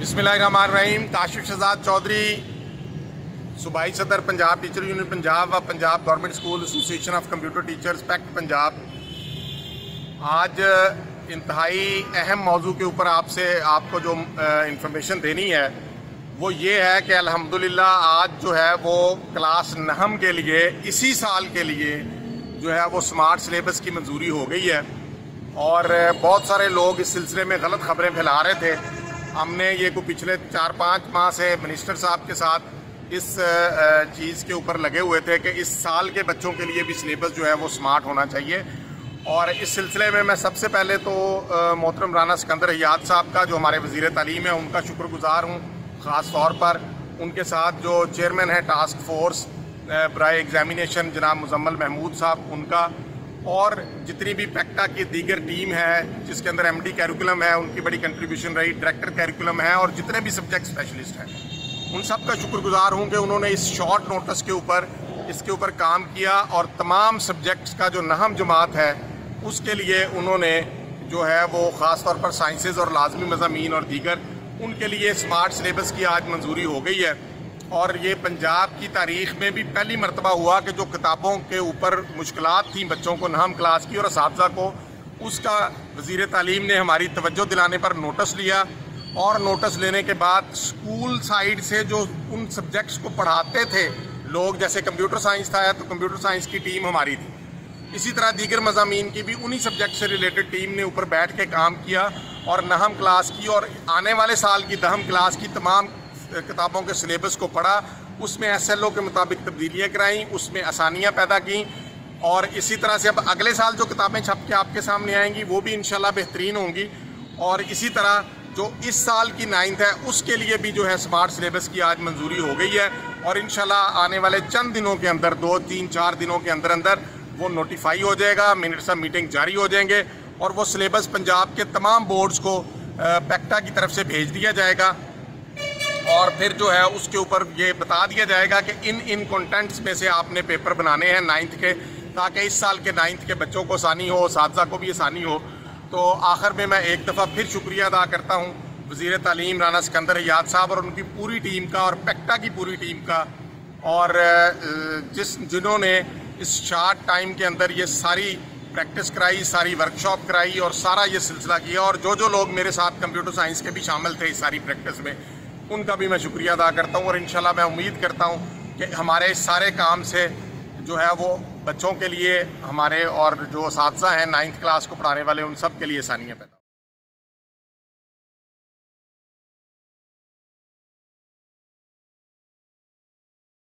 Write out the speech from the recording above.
बिस्मिल्लाहिर्रहमानिर्रहीम। काशिफ शहजाद चौधरी, सूबाई सदर पंजाब टीचर यूनियन पंजाब व Punjab government school association of computer teachers pact Punjab. आज इंतहाई अहम मौजू के ऊपर आपको जो इंफॉर्मेशन देनी है वो ये है कि अल्हम्दुलिल्लाह आज जो है वो क्लास नहम के लिए इसी साल के लिए जो है वो स्मार्ट सिलेबस की मंजूरी हो गई है। और बहुत सारे लोग इस सिलसिले में गलत खबरें फैला रहे थे। हमने ये को पिछले 4-5 माह से मिनिस्टर साहब के साथ इस चीज़ के ऊपर लगे हुए थे कि इस साल के बच्चों के लिए भी सिलेबस जो है वो स्मार्ट होना चाहिए। और इस सिलसिले में मैं सबसे पहले तो मोहतरम राना सिकंदर हयात साहब का, जो हमारे वज़ीर तालीम है, उनका शुक्रगुजार हूँ ख़ास तौर पर। उनके साथ जो चेयरमैन है टास्क फोर्स बराए एग्जामिनेशन जनाब मुजम्मल महमूद साहब, उनका, और जितनी भी पैक्टा की दीगर टीम है जिसके अंदर MD कैरिकुलम है, उनकी बड़ी कंट्रीब्यूशन रही, डायरेक्टर कैरिकुलम है, और जितने भी सब्जेक्ट स्पेशलिस्ट हैं उन सब का शुक्रगुजार हूँ कि उन्होंने इस शॉर्ट नोटिस के ऊपर इसके ऊपर काम किया। और तमाम सब्जेक्ट्स का जो नहम जमात है उसके लिए उन्होंने जो है वो ख़ास तौर पर साइंसेज़ और लाजमी मज़ामीन और दीगर उनके लिए स्मार्ट सिलेबस की आज मंजूरी हो गई है। और ये पंजाब की तारीख़ में भी पहली मरतबा हुआ कि जो किताबों के ऊपर मुश्किलात थी बच्चों को नहम क्लास की और असातिज़ा को, उसका वज़ीर तालीम ने हमारी तवज्जो दिलाने पर नोटिस लिया। और नोटिस लेने के बाद स्कूल साइड से जो उन सब्जेक्ट्स को पढ़ाते थे लोग, जैसे कंप्यूटर साइंस था तो कंप्यूटर साइंस की टीम हमारी थी, इसी तरह दीगर मज़ामीन की भी उन्हीं सब्जेक्ट से रिलेटेड टीम ने ऊपर बैठ के काम किया और नहम क्लास की, और आने वाले साल की दहम क्लास की तमाम किताबों के सिलेबस को पढ़ा, उसमें SLO के मुताबिक तब्दीलियाँ कराई, उसमें आसानियाँ पैदा की। और इसी तरह से अब अगले साल जो किताबें छप के आपके सामने आएंगी वो भी इंशाल्लाह बेहतरीन होंगी। और इसी तरह जो इस साल की 9th है उसके लिए भी जो है स्मार्ट सिलेबस की आज मंजूरी हो गई है। और इंशाल्लाह आने वाले चंद दिनों के अंदर, 2-3-4 दिनों के अंदर अंदर वो नोटिफाई हो जाएगा, मिनट्स ऑफ मीटिंग जारी हो जाएंगे और वो सिलेबस पंजाब के तमाम बोर्ड्स को पैक्टा की तरफ से भेज दिया जाएगा। और फिर जो है उसके ऊपर ये बता दिया जाएगा कि इन कंटेंट्स में से आपने पेपर बनाने हैं 9th के, ताकि इस साल के 9th के बच्चों को आसानी हो, असातिज़ा को भी आसानी हो। तो आखिर में मैं एक दफ़ा फिर शुक्रिया अदा करता हूँ वज़ीर तालीम राना सिकंदर हयात साहब और उनकी पूरी टीम का और पैक्टा की पूरी टीम का, और जिन्होंने इस शॉर्ट टाइम के अंदर ये सारी प्रैक्टिस कराई, सारी वर्कशॉप कराई और सारा ये सिलसिला किया। और जो लोग मेरे साथ कंप्यूटर साइंस के भी शामिल थे इस सारी प्रैक्टिस में, उनका भी मैं शुक्रिया अदा करता हूँ। और इंशाल्लाह मैं उम्मीद करता हूँ कि हमारे इस सारे काम से जो है वो बच्चों के लिए, हमारे और जो असातिज़ा हैं 9th क्लास को पढ़ाने वाले, उन सब के लिए आसानियाँ पैदा